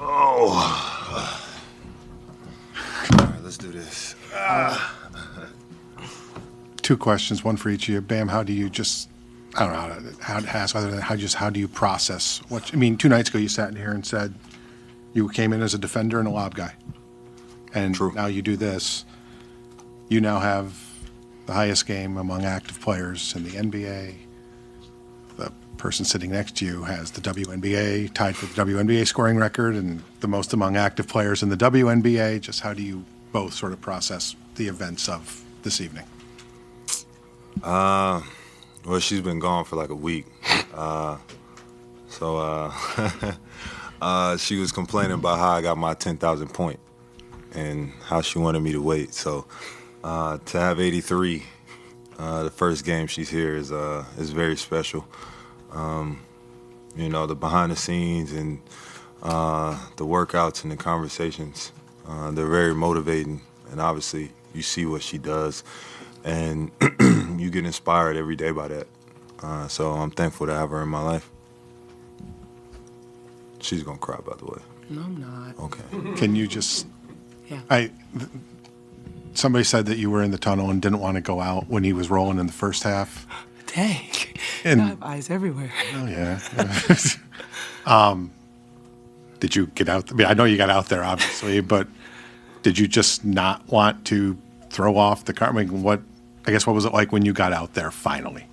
Oh. All right, let's do this. Two questions, one for each of you. Bam, how do you just, I don't know how to ask, other than how do you process what, I mean, 2 nights ago you sat in here and said you came in as a defender and a lob guy. And True. Now you do this. You now have the highest game among active players in the NBA. The person sitting next to you has the WNBA, tied for the WNBA scoring record, and the most among active players in the WNBA. Just how do you both sort of process the events of this evening? Well, she's been gone for like a week. She was complaining about how I got my 10,000 point and how she wanted me to wait. So to have 83, the first game she's here is very special. You know, the behind the scenes and the workouts and the conversations, they're very motivating. And obviously you see what she does and you get inspired every day by that. So I'm thankful to have her in my life. She's gonna cry, by the way. No, I'm not. Okay. Can you just, Yeah. somebody said that you were in the tunnel and didn't want to go out when he was rolling in the first half. Dang. And- I have eyes everywhere. Oh, yeah. Did you get out? I mean, I know you got out there, obviously, but did you just not want to throw off the car? I mean, what was it like when you got out there finally?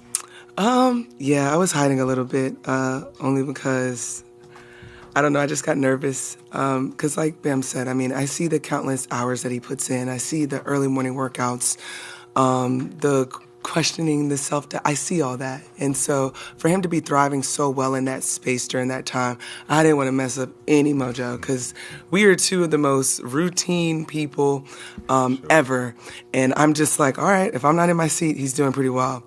Yeah, I was hiding a little bit, only because, I don't know, I just got nervous. Because like Bam said, I mean, I see the countless hours that he puts in. I see the early morning workouts, the questioning, the self-doubt. I see all that. And so for him to be thriving so well in that space during that time, I didn't want to mess up any mojo because we are two of the most routine people ever. And I'm just like, all right, if I'm not in my seat, he's doing pretty well.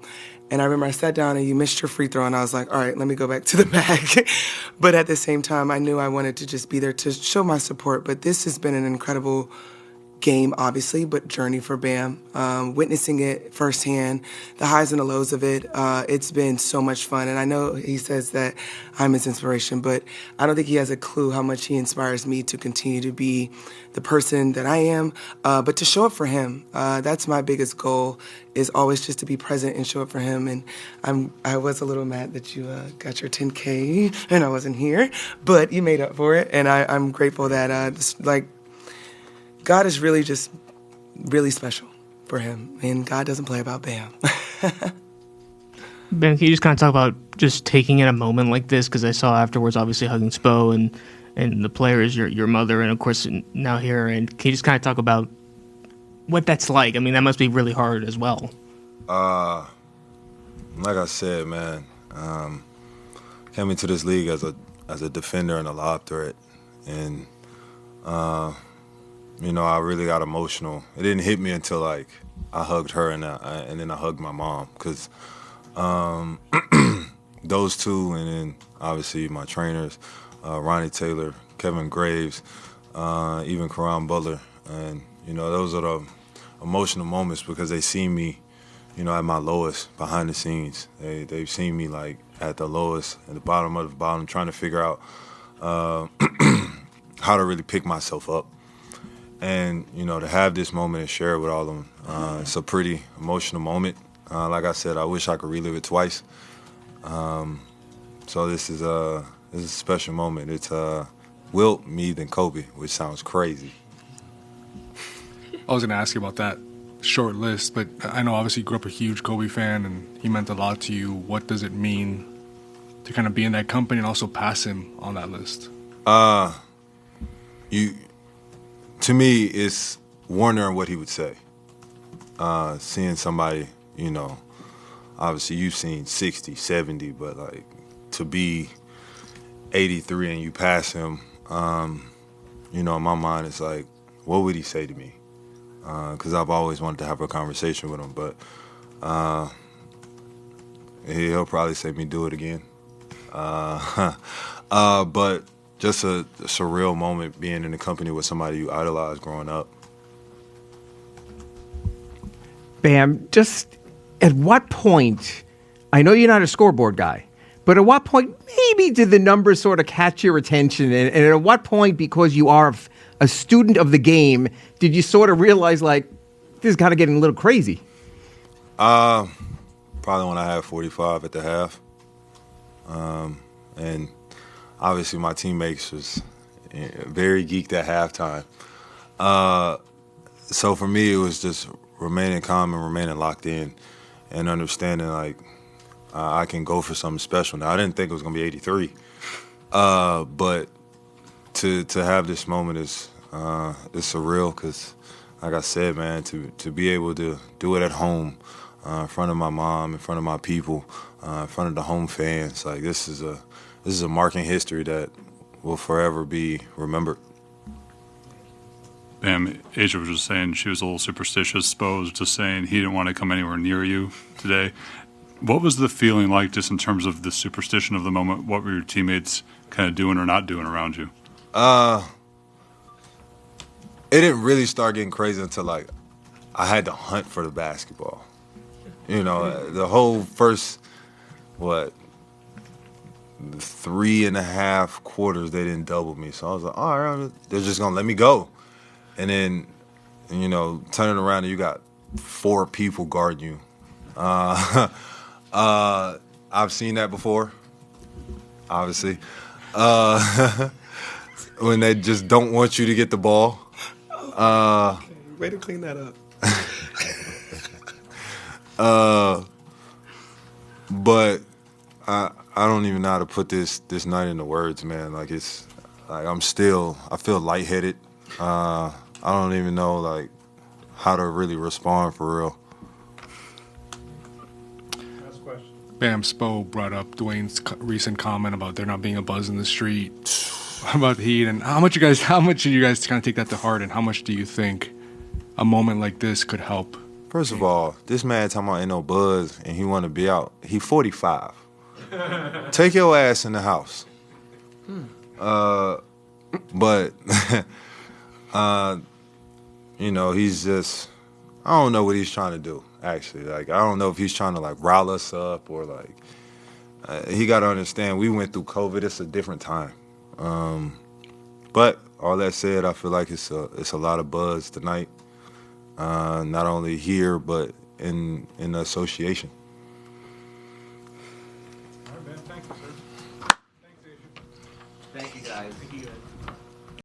And I remember I sat down and you missed your free throw and I was like, all right, let me go back to the bag. But at the same time, I knew I wanted to just be there to show my support. But this has been an incredible game, obviously, but journey for Bam. Witnessing it firsthand, the highs and the lows of it, it's been so much fun. And I know he says that I'm his inspiration, but I don't think he has a clue how much he inspires me to continue to be the person that I am, but to show up for him. That's my biggest goal, is always just to be present and show up for him. And I was a little mad that you got your 10K and I wasn't here, but you made up for it. And I'm grateful that God is really just really special for him, and God doesn't play about Bam. Ben, can you just kind of talk about just taking in a moment like this? Because I saw afterwards, obviously, hugging Spo and the players, your mother, and of course now here. And can you just kind of talk about what that's like? I mean, that must be really hard as well. Like I said, man, came into this league as a defender and a lob threat, and you know, I really got emotional. It didn't hit me until like I hugged her and then I hugged my mom, because those two, and then obviously my trainers, Ronnie Taylor, Kevin Graves, even Karan Butler, and you know, those are the emotional moments because they see me, you know, at my lowest behind the scenes. They've seen me like at the lowest, at the bottom of the bottom, trying to figure out how to really pick myself up. And, you know, to have this moment and share it with all of them, it's a pretty emotional moment. Like I said, I wish I could relive it twice. So this is a special moment. It's Wilt, me, then Kobe, which sounds crazy. I was going to ask you about that short list, but I know obviously you grew up a huge Kobe fan and he meant a lot to you. What does it mean to kind of be in that company and also pass him on that list? To me, it's wondering what he would say. Seeing somebody, you know, obviously you've seen 60, 70, but like to be 83 and you pass him, you know, in my mind it's like, what would he say to me? Because I've always wanted to have a conversation with him, but he'll probably say me do it again. But just a surreal moment being in the company with somebody you idolized growing up. Bam, just at what point, I know you're not a scoreboard guy, But at what point, maybe did the numbers sort of catch your attention? And at what point, because you are a student of the game, did you sort of realize, like, this is kind of getting a little crazy? Probably when I had 45 at the half. And obviously my teammates was very geeked at halftime. So for me, it was just remaining calm and remaining locked in and understanding, like, I can go for something special. Now, I didn't think it was going to be 83. But to have this moment is surreal because, like I said, man, to be able to do it at home, in front of my mom, in front of my people, in front of the home fans, like this is a mark in history that will forever be remembered. Bam, Asia was just saying she was a little superstitious. Spo was just saying he didn't want to come anywhere near you today. What was the feeling like just in terms of the superstition of the moment? What were your teammates kind of doing or not doing around you? It didn't really start getting crazy until, like, I had to hunt for the basketball. You know, the whole first, 3.5 quarters, they didn't double me. So I was like, all right, they're just going to let me go. And then, you know, turning around and you got 4 people guarding you. I've seen that before, obviously. When they just don't want you to get the ball. Way to clean that up. But I don't even know how to put this night into words, man. Like, it's like I feel lightheaded. I don't even know, like, how to really respond for real. Bam, Spo brought up Dwyane's recent comment about there not being a buzz in the street about the Heat, and how much did you guys kind of take that to heart, and how much do you think a moment like this could help? First of all, this man talking about ain't no buzz and he want to be out. He 45. Take your ass in the house. But you know, he's just, I don't know what he's trying to do. Actually, like, I don't know if he's trying to, like, rile us up or, like, he got to understand we went through COVID. It's a different time. But all that said, I feel like it's a lot of buzz tonight, not only here but in the association.